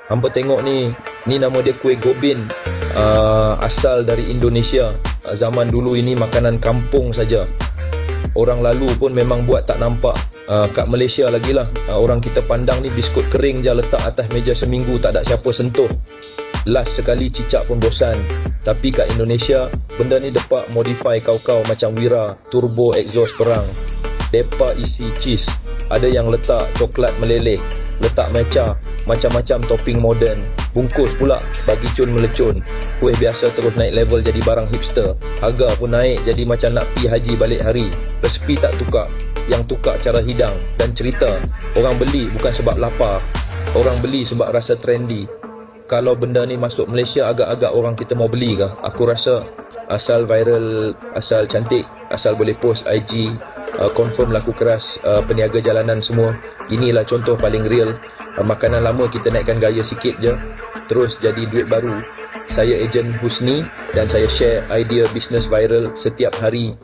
Hampa tengok ni nama dia kuih gobin, asal dari Indonesia. Zaman dulu ini makanan kampung saja. Orang lalu pun memang buat tak nampak. Kat Malaysia lagi lah, orang kita pandang ni biskut kering je letak atas meja seminggu, tak ada siapa sentuh. Last sekali cicak pun bosan. Tapi kat Indonesia, benda ni depak modify kau-kau macam Wira, turbo exhaust perang. Depa isi cheese, ada yang letak coklat meleleh, letak meca, macam-macam topping moden. Bungkus pula bagi cun melecun. Kuih biasa terus naik level jadi barang hipster. Harga pun naik jadi macam nak pi haji balik hari. Resepi tak tukar, yang tukar cara hidang dan cerita. Orang beli bukan sebab lapar, orang beli sebab rasa trendy. Kalau benda ni masuk Malaysia, agak-agak orang kita mau beli ke? Aku rasa asal viral, asal cantik, asal boleh post IG, confirm laku keras, peniaga jalanan semua. Inilah contoh paling real. Makanan lama kita naikkan gaya sikit je, terus jadi duit baru. Saya ejen Husni dan saya share idea bisnes viral setiap hari.